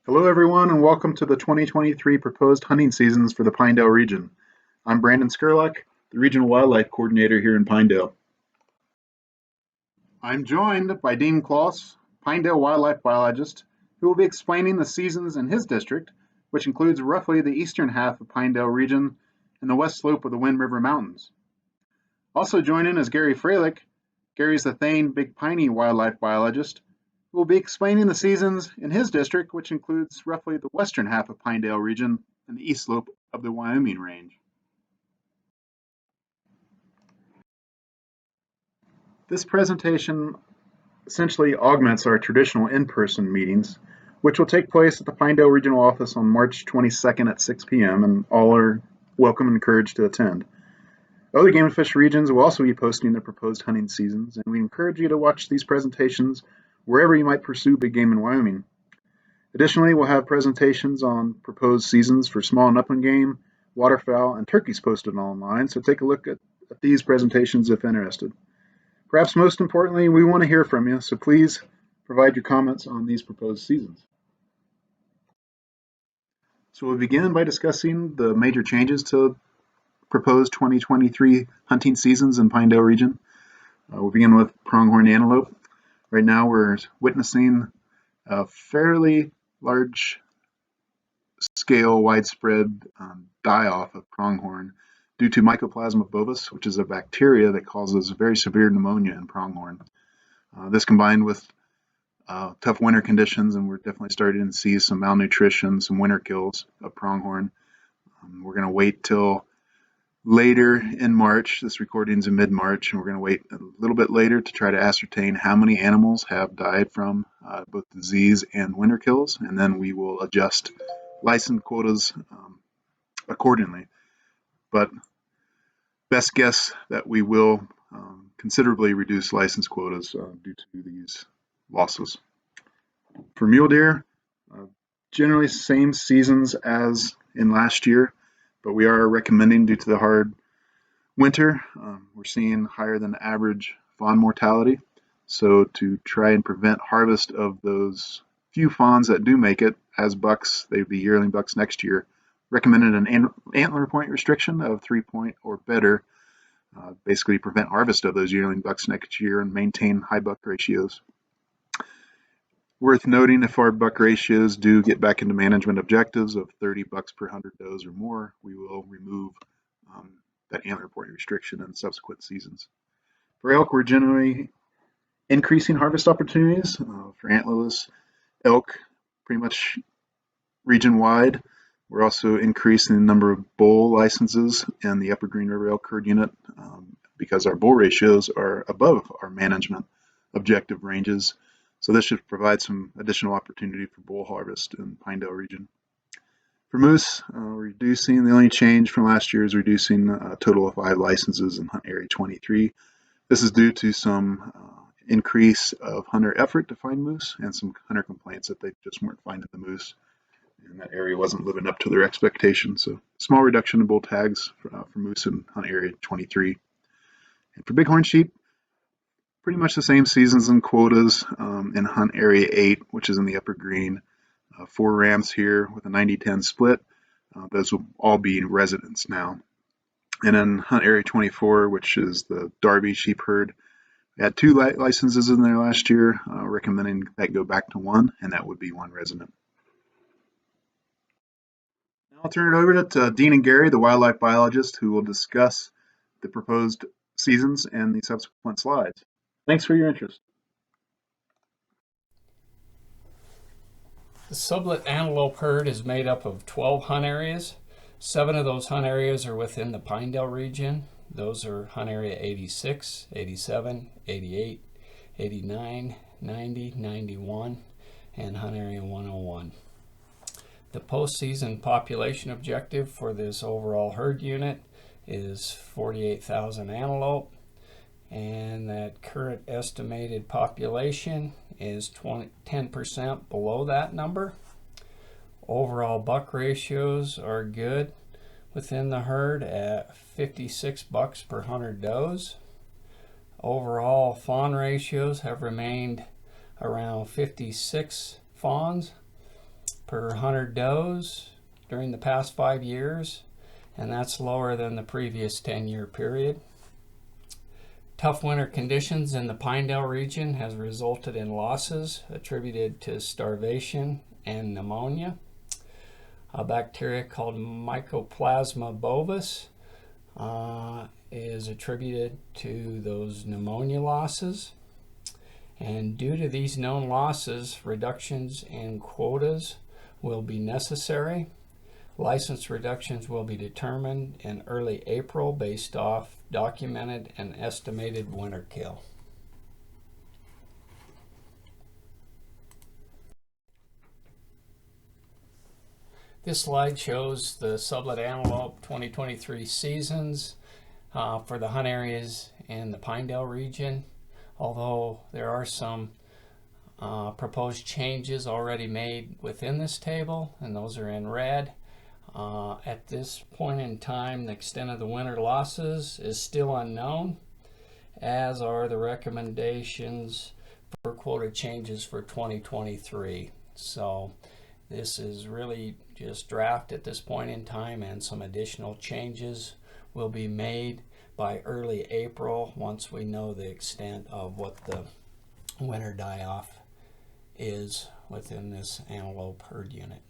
Hello, everyone, and welcome to the 2023 proposed hunting seasons for the Pinedale region. I'm Brandon Skurlock, the Regional Wildlife Coordinator here in Pinedale. I'm joined by Dean Kloss, Pinedale Wildlife Biologist, who will be explaining the seasons in his district, which includes roughly the eastern half of Pinedale region and the west slope of the Wind River Mountains. Also joining is Gary Freilich. Gary's the Thane Big Piney Wildlife Biologist, who will be explaining the seasons in his district, which includes roughly the western half of Pinedale region and the east slope of the Wyoming range. This presentation essentially augments our traditional in-person meetings, which will take place at the Pinedale Regional Office on March 22nd at 6 p.m., and all are welcome and encouraged to attend. Other Game and Fish regions will also be posting their proposed hunting seasons, and we encourage you to watch these presentations wherever you might pursue big game in Wyoming. Additionally, we'll have presentations on proposed seasons for small and upland game, waterfowl, and turkeys posted online, so take a look at these presentations if interested. Perhaps most importantly, we want to hear from you, so please provide your comments on these proposed seasons. So we'll begin by discussing the major changes to proposed 2023 hunting seasons in Pinedale region. We'll begin with pronghorn antelope. Right now we're witnessing a fairly large scale widespread die-off of pronghorn due to Mycoplasma bovis, which is a bacteria that causes very severe pneumonia in pronghorn. This combined with tough winter conditions, and we're definitely starting to see some malnutrition, some winter kills of pronghorn. We're going to wait till later in March. This recording's in mid-March, and we're going to wait a little bit later to try to ascertain how many animals have died from both disease and winter kills, and then we will adjust license quotas accordingly. But best guess that we will considerably reduce license quotas due to these losses. For mule deer, generally same seasons as in last year, but we are recommending due to the hard winter, we're seeing higher than average fawn mortality. So to try and prevent harvest of those few fawns that do make it as bucks, they'd be yearling bucks next year, recommended an antler point restriction of 3 point or better, basically prevent harvest of those yearling bucks next year and maintain high buck ratios. Worth noting, if our buck ratios do get back into management objectives of 30 bucks per 100 does or more, we will remove that antler point restriction in subsequent seasons. For elk, we're generally increasing harvest opportunities for antlerless elk pretty much region-wide. We're also increasing the number of bull licenses in the Upper Green River Elk Herd unit because our bull ratios are above our management objective ranges. So this should provide some additional opportunity for bull harvest in Pinedale region. For moose, reducing, the only change from last year is reducing a total of 5 licenses in Hunt Area 23. This is due to some increase of hunter effort to find moose and some hunter complaints that they just weren't finding the moose and that area wasn't living up to their expectations. So small reduction in bull tags for moose in Hunt Area 23. And for bighorn sheep, pretty much the same seasons and quotas in Hunt Area 8, which is in the Upper Green. 4 rams here with a 90-10 split. Those will all be residents now. And in Hunt Area 24, which is the Darby sheep herd, we had 2 licenses in there last year, recommending that go back to 1, and that would be 1 resident. Now I'll turn it over to Dean and Gary, the wildlife biologist, who will discuss the proposed seasons and the subsequent slides. Thanks for your interest. The Sublette Antelope herd is made up of 12 hunt areas. 7 of those hunt areas are within the Pinedale region. Those are Hunt Area 86, 87, 88, 89, 90, 91, and Hunt Area 101. The postseason population objective for this overall herd unit is 48,000 antelope, and that current estimated population is 10% below that number. Overall buck ratios are good within the herd at 56 bucks per 100 does. Overall fawn ratios have remained around 56 fawns per 100 does during the past 5 years, and that's lower than the previous 10-year period. Tough winter conditions in the Pinedale region has resulted in losses attributed to starvation and pneumonia. A bacteria called Mycoplasma bovis is attributed to those pneumonia losses. And due to these known losses, reductions in quotas will be necessary. License reductions will be determined in early April based off documented and estimated winter kill. This slide shows the Sublette Antelope 2023 seasons for the hunt areas in the Pinedale region. Although there are some proposed changes already made within this table, and those are in red. At this point in time, the extent of the winter losses is still unknown, as are the recommendations for quota changes for 2023. So this is really just draft at this point in time, and some additional changes will be made by early April once we know the extent of what the winter die-off is within this antelope herd unit.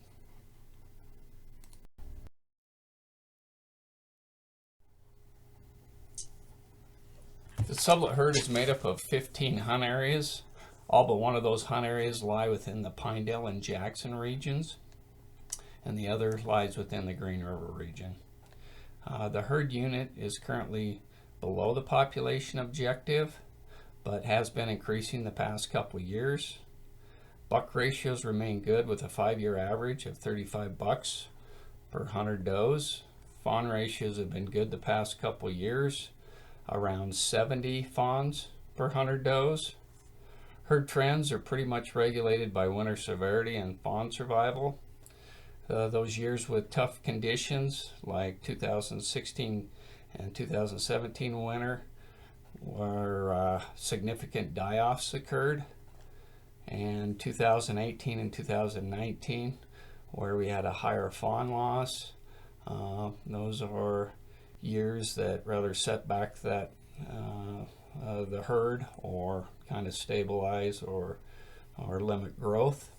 The Sublette herd is made up of 15 hunt areas. All but one of those hunt areas lie within the Pinedale and Jackson regions, and the other lies within the Green River region. The herd unit is currently below the population objective, but has been increasing the past couple years. Buck ratios remain good with a 5-year average of 35 bucks per 100 does. Fawn ratios have been good the past couple years, around 70 fawns per 100 does. Herd trends are pretty much regulated by winter severity and fawn survival. Those years with tough conditions like 2016 and 2017 winter where significant die-offs occurred, and 2018 and 2019 where we had a higher fawn loss. Those are years that rather set back that the herd or kind of stabilize or limit growth.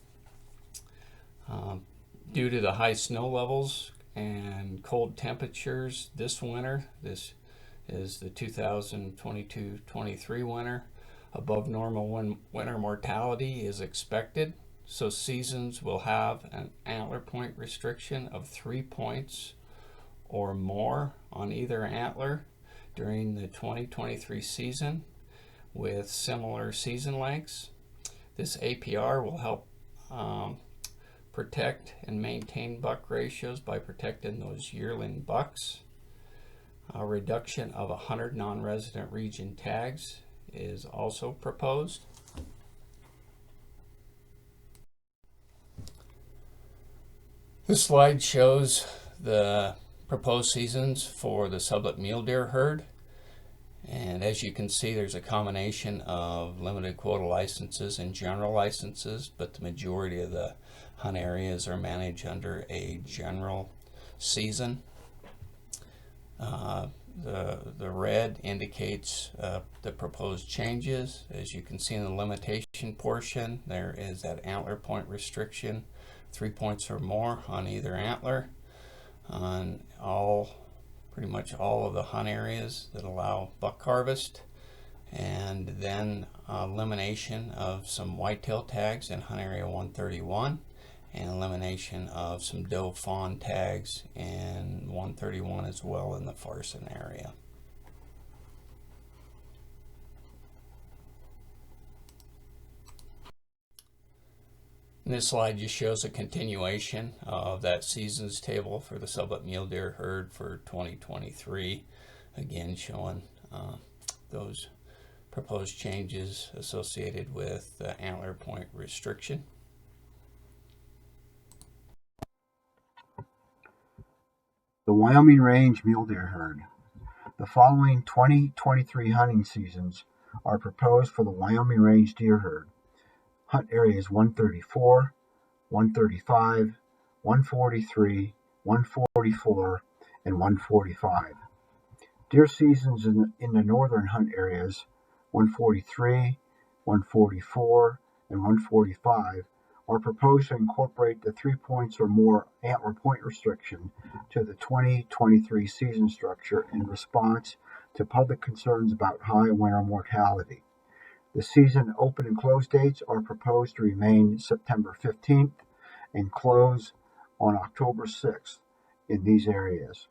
Due to the high snow levels and cold temperatures this winter, this is the 2022-23 winter, above normal winter mortality is expected, so seasons will have an antler point restriction of 3 points or more on either antler during the 2023 season with similar season lengths. This APR will help protect and maintain buck ratios by protecting those yearling bucks. A reduction of 100 non-resident region tags is also proposed. This slide shows the proposed seasons for the Sublette mule deer herd, and as you can see, there's a combination of limited quota licenses and general licenses, but the majority of the hunt areas are managed under a general season. The red indicates the proposed changes. As you can see in the limitation portion, there is that antler point restriction, 3 points or more on either antler on pretty much all of the hunt areas that allow buck harvest, and then elimination of some whitetail tags in hunt area 131, and elimination of some doe fawn tags in 131 as well in the Farson area. And this slide just shows a continuation of that seasons table for the Sublette mule deer herd for 2023, again showing those proposed changes associated with the antler point restriction. The Wyoming Range Mule Deer Herd. The following 2023 hunting seasons are proposed for the Wyoming Range Deer Herd. Hunt areas 134, 135, 143, 144, and 145. Deer seasons in the northern hunt areas, 143, 144, and 145, are proposed to incorporate the 3 points or more antler point restriction to the 2023 season structure in response to public concerns about high winter mortality. The season open and close dates are proposed to remain September 15th and close on October 6th in these areas.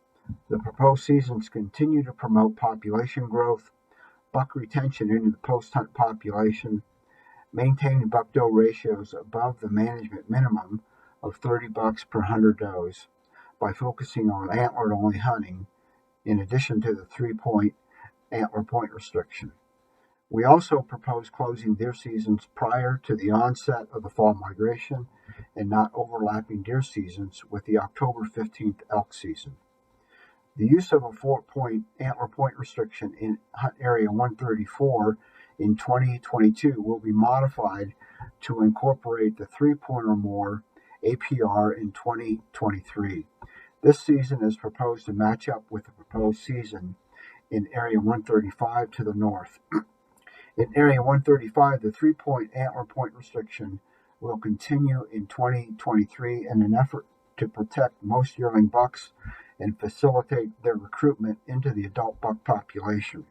The proposed seasons continue to promote population growth, buck retention into the post-hunt population, maintaining buck-doe ratios above the management minimum of 30 bucks per 100 does by focusing on antler-only hunting in addition to the 3-point antler point restriction. We also propose closing deer seasons prior to the onset of the fall migration and not overlapping deer seasons with the October 15th elk season. The use of a 4-point antler point restriction in Hunt Area 134 in 2022 will be modified to incorporate the 3-point or more APR in 2023. This season is proposed to match up with the proposed season in Area 135 to the north. In Area 135, the 3-point antler point restriction will continue in 2023 in an effort to protect most yearling bucks and facilitate their recruitment into the adult buck population.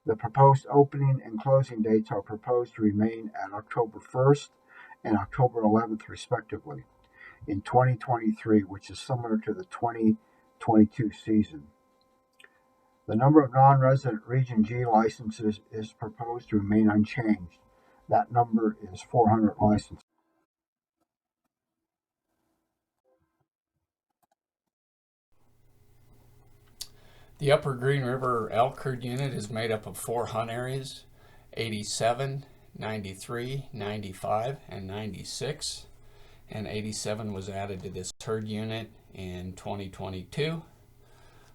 The proposed opening and closing dates are proposed to remain at October 1st and October 11th respectively in 2023, which is similar to the 2022 season. The number of non-resident Region G licenses is proposed to remain unchanged. That number is 400 licenses. The Upper Green River Elk Herd Unit is made up of 4 hunt areas, 87, 93, 95, and 96. And 87 was added to this herd unit in 2022.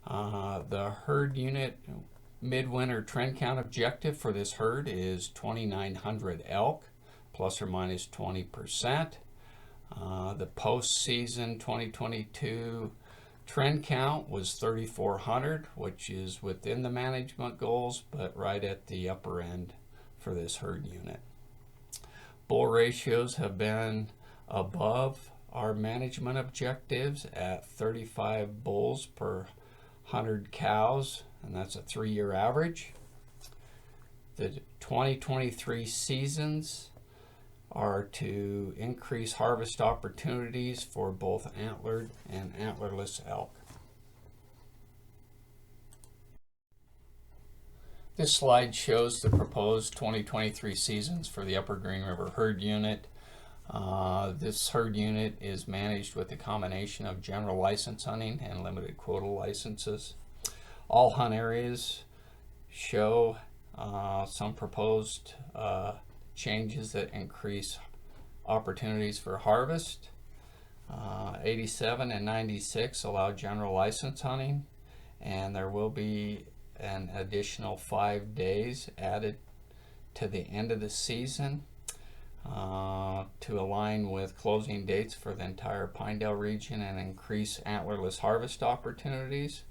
The herd unit midwinter trend count objective for this herd is 2,900 elk, plus or minus 20%. The postseason 2022 trend count was 3,400, which is within the management goals, but right at the upper end for this herd unit. Bull ratios have been above our management objectives at 35 bulls per 100 cows, and that's a 3-year average. The 2023 seasons are to increase harvest opportunities for both antlered and antlerless elk. This slide shows the proposed 2023 seasons for the Upper Green River herd unit. This herd unit is managed with a combination of general license hunting and limited quota licenses. All hunt areas show some proposed changes that increase opportunities for harvest. 87 and 96 allow general license hunting, and there will be an additional 5 days added to the end of the season to align with closing dates for the entire Pinedale region and increase antlerless harvest opportunities.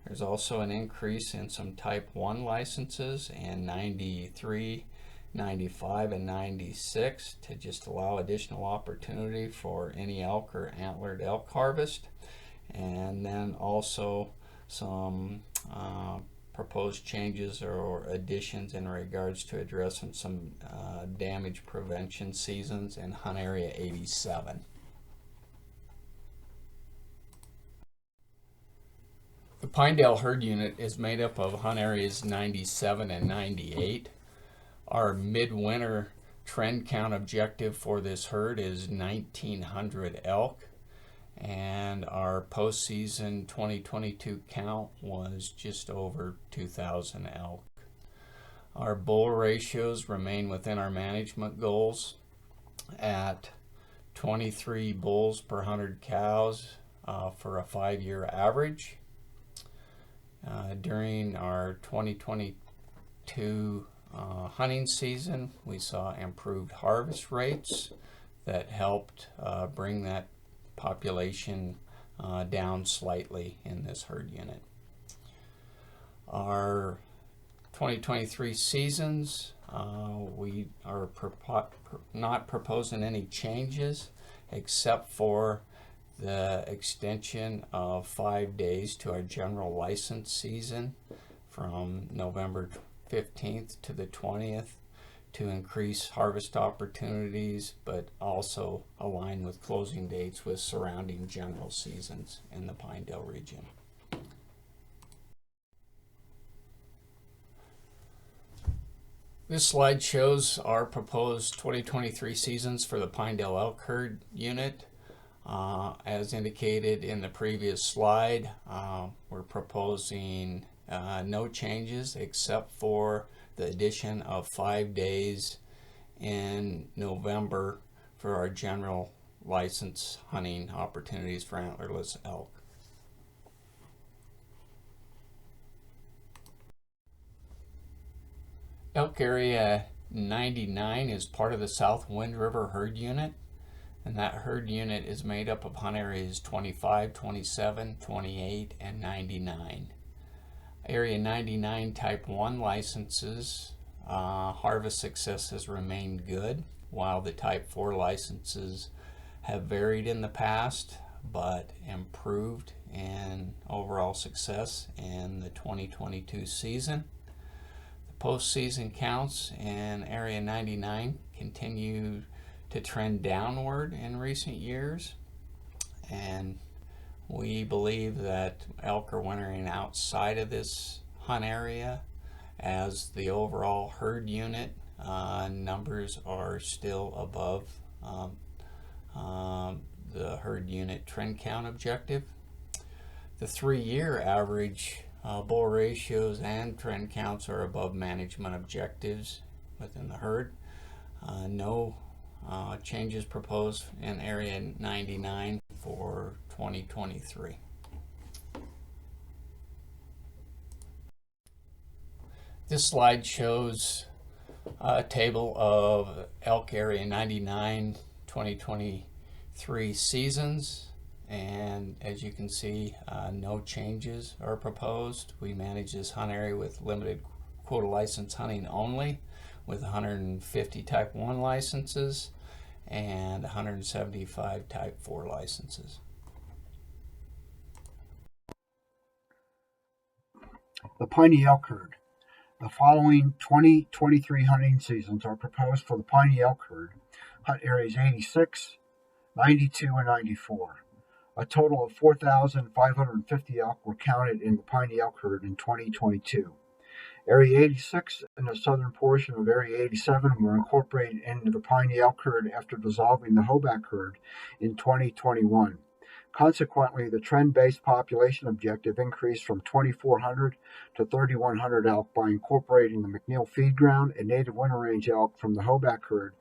There's also an increase in some Type 1 licenses in 93, 95, and 96 to just allow additional opportunity for any elk or antlered elk harvest. And then also some proposed changes or additions in regards to addressing some damage prevention seasons in Hunt Area 87. The Pinedale herd unit is made up of Hunt Areas 97 and 98. Our midwinter trend count objective for this herd is 1,900 elk, and our postseason 2022 count was just over 2,000 elk. Our bull ratios remain within our management goals at 23 bulls per 100 cows for a 5-year average. During our 2022 hunting season, we saw improved harvest rates that helped bring that population down slightly in this herd unit. Our 2023 seasons, we are not proposing any changes except for the extension of 5 days to our general license season from November 15th to the 20th to increase harvest opportunities, but also align with closing dates with surrounding general seasons in the Pinedale region. This slide shows our proposed 2023 seasons for the Pinedale Elk Herd unit. As indicated in the previous slide, we're proposing no changes except for the addition of 5 days in November for our general license hunting opportunities for antlerless elk. Elk Area 99 is part of the South Wind River herd unit, and that herd unit is made up of hunt areas 25, 27, 28, and 99. Area 99 Type 1 licenses, harvest success has remained good, while the Type 4 licenses have varied in the past, but improved in overall success in the 2022 season. Postseason counts in Area 99 continue to trend downward in recent years, and we believe that elk are wintering outside of this hunt area as the overall herd unit numbers are still above the herd unit trend count objective. The 3-year average bull ratios and trend counts are above management objectives within the herd. No changes proposed in Area 99 for 2023. This slide shows a table of Elk Area 99 2023 seasons. And as you can see, no changes are proposed. We manage this hunt area with limited quota license hunting only, with 150 Type 1 licenses and 175 Type 4 licenses. The Piney Elk Herd. The following 2023 hunting seasons are proposed for the Piney Elk Herd, hunt areas 86, 92, and 94. A total of 4,550 elk were counted in the Piney Elk Herd in 2022. Area 86 and the southern portion of Area 87 were incorporated into the Piney Elk Herd after dissolving the Hoback Herd in 2021. Consequently, the trend-based population objective increased from 2,400 to 3,100 elk by incorporating the McNeil Feed Ground and native winter range elk from the Hoback Herd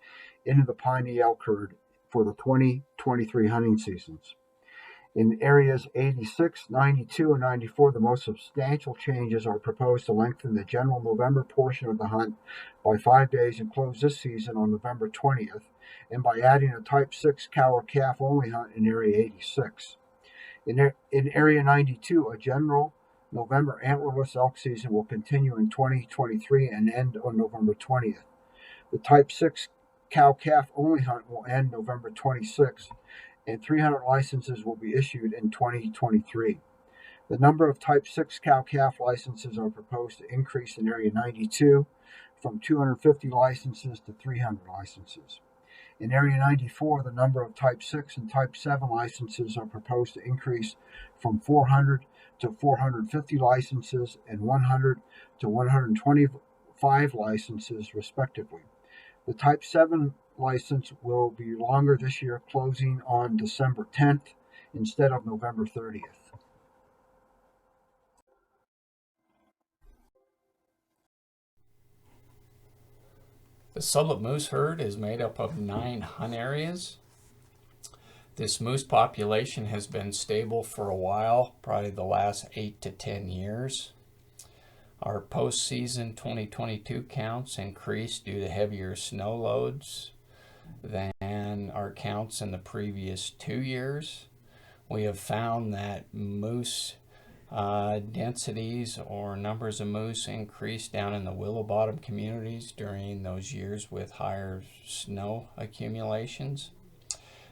into the Piney Elk Herd for the 2023 hunting seasons. In areas 86, 92, and 94, the most substantial changes are proposed to lengthen the general November portion of the hunt by 5 days and close this season on November 20th, and by adding a Type 6 cow or calf only hunt in Area 86. In Area 92, a general November antlerless elk season will continue in 2023 and end on November 20th. The Type 6 cow calf only hunt will end November 26th, and 300 licenses will be issued in 2023. The number of Type 6 cow-calf licenses are proposed to increase in Area 92 from 250 licenses to 300 licenses. In Area 94, the number of Type 6 and Type 7 licenses are proposed to increase from 400 to 450 licenses and 100 to 125 licenses, respectively. The Type 7 license will be longer this year, closing on December 10th instead of November 30th. The Sublette moose herd is made up of 9 hunt areas. This moose population has been stable for a while, probably the last 8 to 10 years. Our postseason 2022 counts increased due to heavier snow loads than our counts in the previous 2 years. We have found that moose densities or numbers of moose increased down in the Willow Bottom communities during those years with higher snow accumulations.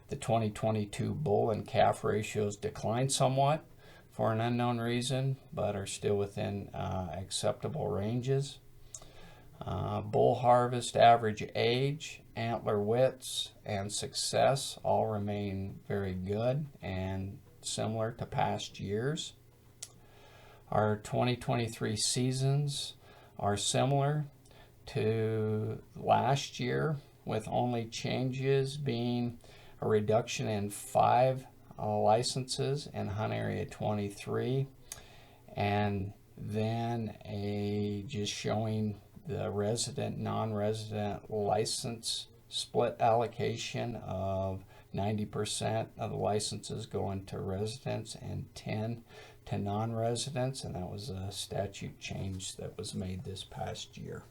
The 2022 bull and calf ratios declined somewhat for an unknown reason, but are still within acceptable ranges. Bull harvest average age, antler widths, and success all remain very good and similar to past years. Our 2023 seasons are similar to last year, with only changes being a reduction in 5 licenses in Hunt Area 23, and then just showing the resident, non-resident license split allocation of 90% of the licenses going to residents and 10 to non-residents, and that was a statute change that was made this past year.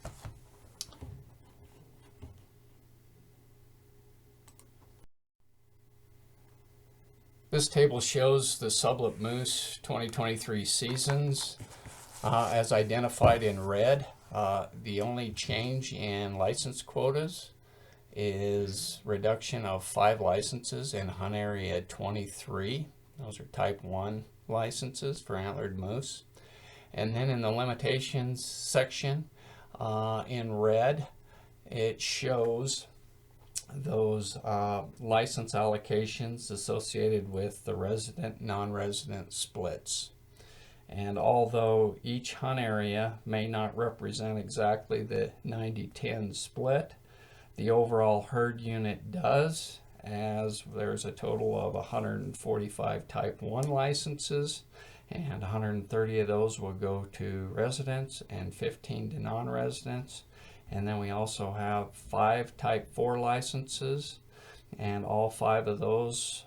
This table shows the Sublette moose 2023 seasons as identified in red. The only change in license quotas is reduction of 5 licenses in Hunt Area 23. Those are type 1 licenses for antlered moose. And then in the limitations section in red, it shows those license allocations associated with the resident, non-resident splits. And although each hunt area may not represent exactly the 90-10 split, the overall herd unit does, as there's a total of 145 type 1 licenses, and 130 of those will go to residents and 15 to non-residents. And then we also have 5 type 4 licenses, and all 5 of those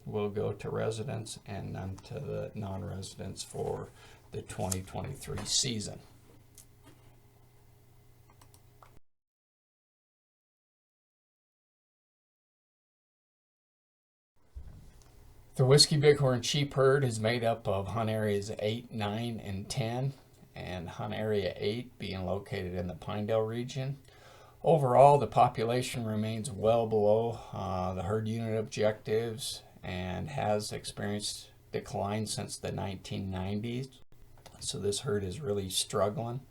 will go to residents and none to the non-residents for the 2023 season. The Whiskey Bighorn sheep herd is made up of Hunt Areas 8, 9, and 10, and Hunt Area 8 being located in the Pinedale region. Overall, the population remains well below the herd unit objectives and has experienced decline since the 1990s. So this herd is really struggling.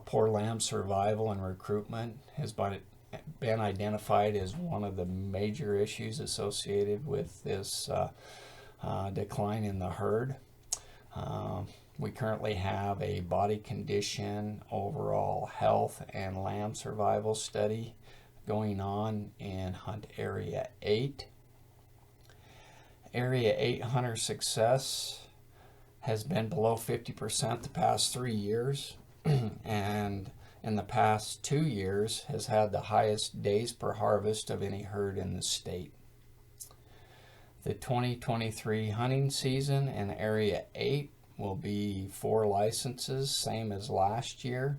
Poor lamb survival and recruitment has been identified as one of the major issues associated with this decline in the herd. We currently have a body condition, overall health, and lamb survival study going on in Hunt Area 8. Area 8 hunter success has been below 50% the past 3 years, and in the past 2 years has had the highest days per harvest of any herd in the state. The 2023 hunting season in Area 8 will be 4 licenses, same as last year.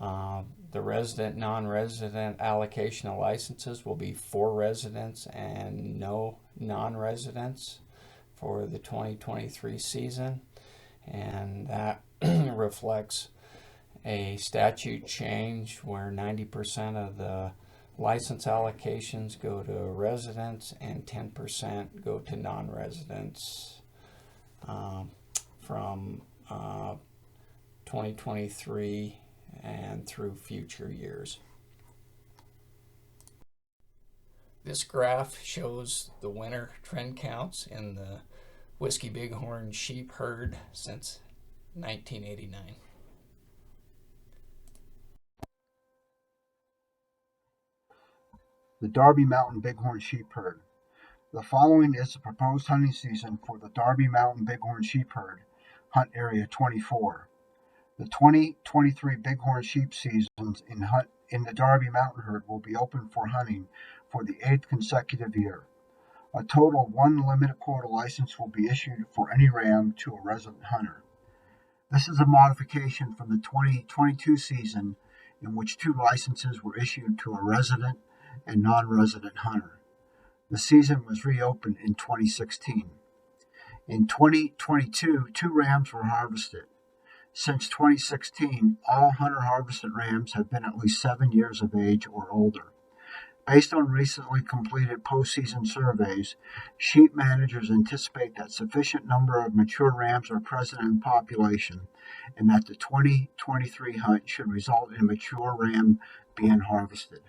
The resident, non-resident allocation of licenses will be 4 residents and no non-residents for the 2023 season, and that reflects a statute change where 90% of the license allocations go to residents and 10% go to non-residents from 2023 and through future years. This graph shows the winter trend counts in the Whiskey Bighorn sheep herd since 1989. The Darby Mountain Bighorn sheep herd. The following is the proposed hunting season for the Darby Mountain Bighorn sheep herd, Hunt Area 24. The 2023 Bighorn sheep seasons in the Darby Mountain herd will be open for hunting for the 8th consecutive year. A total of 1 limited quota license will be issued for any ram to a resident hunter. This is a modification from the 2022 season in which 2 licenses were issued to a resident and non-resident hunter. The season was reopened in 2016. In 2022, 2 rams were harvested. Since 2016, all hunter-harvested rams have been at least 7 years of age or older. Based on recently completed postseason surveys, sheep managers anticipate that sufficient number of mature rams are present in the population and that the 2023 hunt should result in a mature ram being harvested.